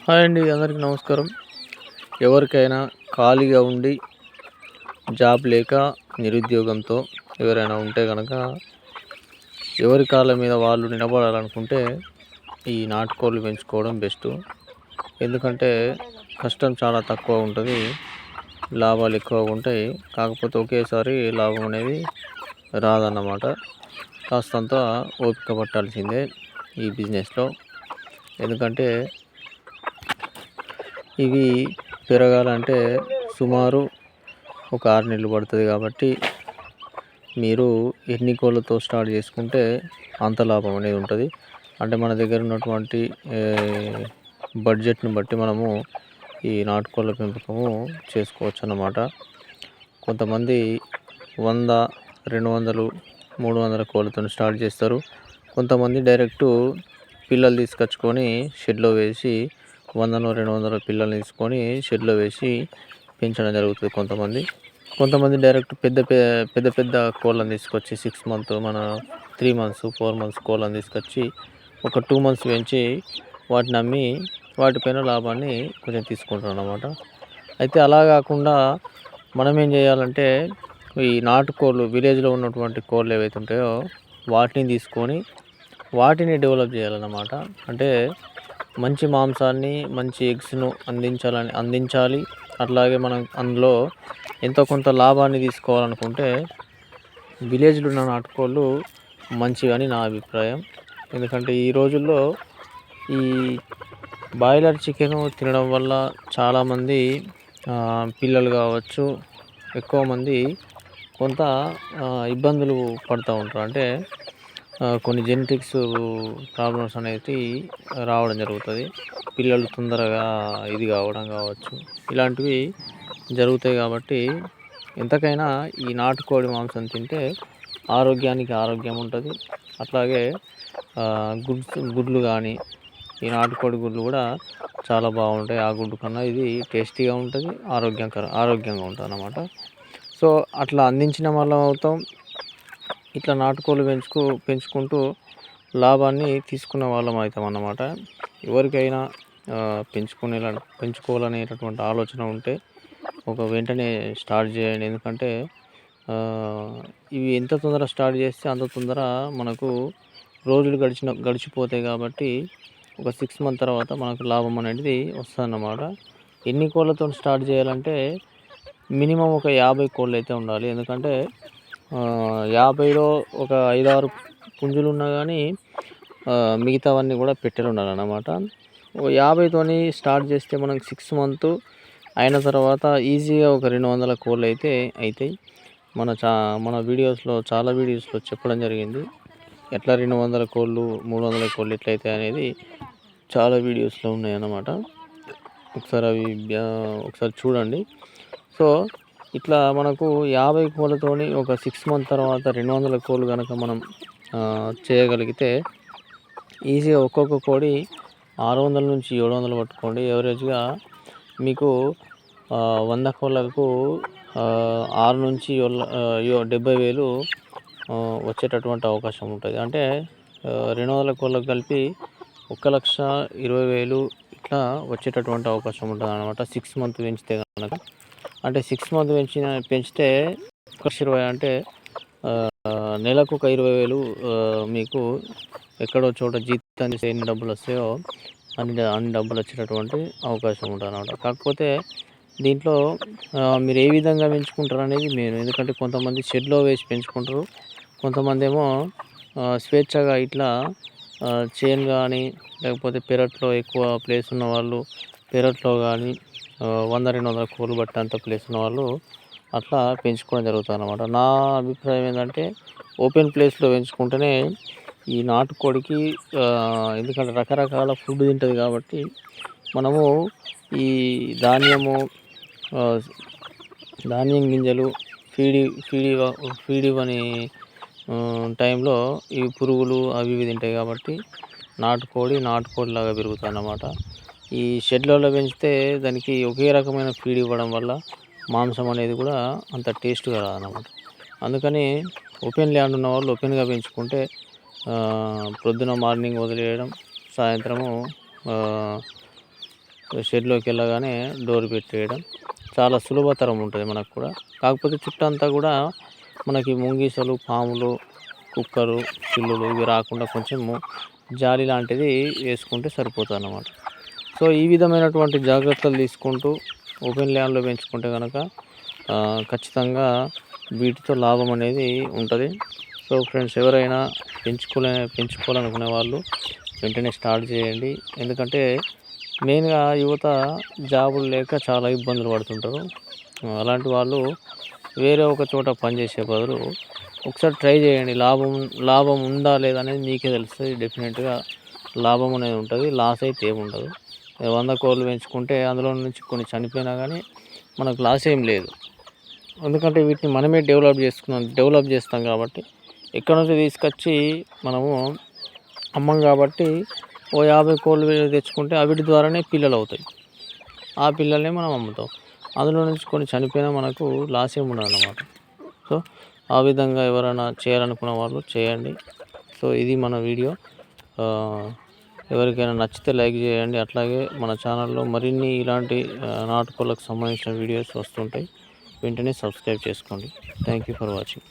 Hi అండి, అందరికీ నమస్కారం. ఎవరికైనా ఖాళీగా ఉండి జాబ్ లేక నిరుద్యోగంతో ఎవరైనా ఉంటే కనుక ఎవరి కాళ్ళ మీద వాళ్ళు నిలబడాలనుకుంటే ఈ నాటుకోళ్ళు పెంచుకోవడం బెస్ట్. ఎందుకంటే కష్టం చాలా తక్కువ ఉంటుంది, లాభాలు ఎక్కువగా ఉంటాయి. కాకపోతే ఒకేసారి లాభం అనేది రాదన్నమాట. కాస్తంత ఓపిక పట్టాల్సిందే ఈ బిజినెస్లో. ఎందుకంటే ఇవి పెరగాలంటే సుమారు ఒక 6 నెలలు పడుతుంది. కాబట్టి మీరు ఎన్ని కోళ్ళతో స్టార్ట్ చేసుకుంటే అంత లాభం అనేది ఉంటుంది. అంటే మన దగ్గర ఉన్నటువంటి బడ్జెట్ని బట్టి మనము ఈ నాటుకోళ్ళ పెంపకము చేసుకోవచ్చు అన్నమాట. కొంతమంది 100, 200, 300 కోళ్ళతో స్టార్ట్ చేస్తారు. కొంతమంది డైరెక్టు పిల్లలు తీసుకొచ్చుకొని షెడ్లో వేసి 100-200 పిల్లల్ని తీసుకొని షెడ్లో వేసి పెంచడం జరుగుతుంది. కొంతమంది డైరెక్ట్ పెద్ద పెద్ద కోళ్ళని తీసుకొచ్చి 6 మంత్, మన 3 మంత్స్, 4 మంత్స్ కోళ్ళని తీసుకొచ్చి ఒక 2 మంత్స్ పెంచి వాటిని అమ్మి వాటిపైన లాభాన్ని కొంచెం తీసుకుంటారు అన్నమాట. అయితే అలా కాకుండా మనం ఏం చేయాలంటే ఈ నాటుకోళ్ళు, విలేజ్లో ఉన్నటువంటి కోళ్ళు ఏవైతే ఉంటాయో వాటిని తీసుకొని వాటిని డెవలప్ చేయాలన్నమాట. అంటే మంచి మాంసాన్ని, మంచి ఎగ్స్ను అందించాలి. అట్లాగే మనం అందులో ఎంతో కొంత లాభాన్ని తీసుకోవాలనుకుంటే విలేజ్లో ఉన్న నాటుకోళ్ళు మంచివని నా అభిప్రాయం. ఎందుకంటే ఈ రోజుల్లో ఈ బాయిలర్ చికెను తినడం వల్ల చాలామంది పిల్లలు కావచ్చు, ఎక్కువ మంది కొంత ఇబ్బందులు పడుతూ ఉంటారు. అంటే కొన్ని జెనెటిక్స్ ప్రాబ్లమ్స్ అనేవి రావడం జరుగుతుంది. పిల్లలు తొందరగా ఇది కావడం కావచ్చు, ఇలాంటివి జరుగుతాయి. కాబట్టి ఎంతకైనా ఈ నాటుకోడి మాంసం తింటే ఆరోగ్యానికి ఆరోగ్యం ఉంటుంది. అట్లాగే గుడ్లు కానీ, ఈ నాటుకోడి గుడ్లు కూడా చాలా బాగుంటాయి. ఆ గుడ్డు కన్నా ఇది టేస్టీగా ఉంటుంది, ఆరోగ్యంగా ఉంటుంది అన్నమాట. సో అట్లా అందించిన వాళ్ళం అవుతాం. ఇట్లా నాటుకోళ్ళు పెంచుకుంటూ లాభాన్ని తీసుకునే వాళ్ళం అవుతాం అన్నమాట. ఎవరికైనా పెంచుకోవాలనేటటువంటి ఆలోచన ఉంటే వెంటనే స్టార్ట్ చేయండి. ఎందుకంటే ఇవి ఎంత తొందర స్టార్ట్ చేస్తే అంత తొందర మనకు రోజులు గడిచిపోతాయి. కాబట్టి ఒక 6 మంత్ తర్వాత మనకు లాభం అనేది వస్తుందన్నమాట. ఎన్ని కోళ్ళతో స్టార్ట్ చేయాలంటే మినిమం ఒక 50 కోళ్ళు అయితే ఉండాలి. ఎందుకంటే 50లో ఒక 5-6 పుంజులు ఉన్నా కానీ మిగతావన్నీ కూడా పెట్టెలు ఉండాలన్నమాట. 50తోని స్టార్ట్ చేస్తే మనకు 6 మంత్ అయిన తర్వాత ఈజీగా ఒక 200 కోళ్ళు అయితే అవుతాయి. మన చాలా వీడియోస్లో చెప్పడం జరిగింది. ఎట్లా 200 కోళ్ళు, 300 కోళ్ళు ఎట్లయితాయి అనేది చాలా వీడియోస్లో ఉన్నాయన్నమాట. ఒకసారి చూడండి. సో ఇట్లా మనకు 50 కోళ్ళతోని ఒక 6 మంత్ తర్వాత 200 కోళ్ళు కనుక మనం చేయగలిగితే ఈజీగా ఒక్కొక్క కోడి 600 నుంచి 700 పట్టుకోండి. ఎవరేజ్గా మీకు 100 కోళ్ళకు 6 నుంచి 70,000 వచ్చేటటువంటి అవకాశం ఉంటుంది. అంటే 200 కోళ్ళకు కలిపి 1,20,000 ఇట్లా వచ్చేటటువంటి అవకాశం ఉంటుంది అన్నమాట. 6 మంత్ పెంచితే కనుక, అంటే 6 మంత్ పెంచితే 1,20,000 అంటే నెలకు ఒక 20,000 మీకు ఎక్కడో చోట జీతం చేస్తే ఎన్ని డబ్బులు వస్తాయో అన్ని డబ్బులు వచ్చేటటువంటి అవకాశం ఉంటుంది అన్నమాట. కాకపోతే దీంట్లో మీరు ఏ విధంగా పెంచుకుంటారు అనేది మెయిన్. ఎందుకంటే కొంతమంది షెడ్లో వేసి పెంచుకుంటారు, కొంతమంది ఏమో స్వేచ్ఛగా ఇట్లా చేను కానీ, లేకపోతే పెరట్లో ఎక్కువ ప్లేస్ ఉన్న వాళ్ళు పెరట్లో కానీ 100-200 కోళ్ళు బట్టంత ప్లేస్ ఉన్న వాళ్ళు అట్లా పెంచుకోవడం జరుగుతుంది అన్నమాట. నా అభిప్రాయం ఏంటంటే ఓపెన్ ప్లేస్లో పెంచుకుంటేనే ఈ నాటుకోడికి, ఎందుకంటే రకరకాల ఫుడ్ తింటుంది కాబట్టి మనము ఈ ధాన్యం గింజలు ఫీడ్ ఇవ్వని టైంలో ఇవి పురుగులు అవి ఇవి తింటాయి. కాబట్టి నాటుకోడిలాగా పెరుగుతుంది అన్నమాట. ఈ షెడ్లలో పెంచితే దానికి ఒకే రకమైన ఫీడ్ ఇవ్వడం వల్ల మాంసం అనేది కూడా అంత టేస్ట్గా రాదన్నమాట. అందుకని ఓపెన్ ల్యాండ్ ఉన్న వాళ్ళు ఓపెన్గా పెంచుకుంటే ప్రొద్దున మార్నింగ్ వదిలేయడం, సాయంత్రము షెడ్లోకి వెళ్ళగానే డోర్ పెట్టేయడం చాలా సులభతరం ఉంటుంది మనకు కూడా. కాకపోతే చుట్టంతా కూడా మనకి ముంగీసలు, పాములు, కుక్కలు, పిల్లులు ఇవి రాకుండా కొంచెము జాలి లాంటిది వేసుకుంటే సరిపోతుందన్నమాట. సో ఈ విధమైనటువంటి జాగ్రత్తలు తీసుకుంటూ ఓపెన్ ల్యాండ్లో పెంచుకుంటే కనుక ఖచ్చితంగా వీటితో లాభం అనేది ఉంటుంది. సో ఫ్రెండ్స్, ఎవరైనా పెంచుకోవాలనుకునే వాళ్ళు వెంటనే స్టార్ట్ చేయండి. ఎందుకంటే మెయిన్గా యువత జాబులు లేక చాలా ఇబ్బందులు పడుతుంటారు. అలాంటి వాళ్ళు వేరే ఒక చోట పనిచేసే బదులు ఒకసారి ట్రై చేయండి. లాభం ఉందా లేదా అనేది మీకే తెలుస్తుంది. డెఫినెట్గా లాభం అనేది ఉంటుంది, లాస్ అయితే ఏముండదు. 100 కోళ్ళు పెంచుకుంటే అందులో నుంచి కొన్ని చనిపోయినా కానీ మనకు లాస్ ఏం లేదు. ఎందుకంటే వీటిని మనమే డెవలప్ చేస్తాం కాబట్టి ఎక్కడ నుంచి తీసుకొచ్చి మనము అమ్మం కాబట్టి ఓ 50 కోళ్ళు తెచ్చుకుంటే వీటి ద్వారానే పిల్లలు అవుతాయి. ఆ పిల్లల్ని మనం అమ్ముతాం. అందులో నుంచి కొన్ని చనిపోయినా మనకు లాస్ ఏమి ఉండదు అన్నమాట. సో ఆ విధంగా ఎవరైనా చేయాలనుకున్న వాళ్ళు చేయండి. సో ఇది మన వీడియో. ఎవరికైనా నచ్చితే లైక్ చేయండి. అట్లాగే మన ఛానల్లో మరిన్ని ఇలాంటి నాటుకోళ్ళకు సంబంధించిన వీడియోస్ వస్తుంటాయి. వెంటనే సబ్స్క్రైబ్ చేసుకోండి. Thank you for watching.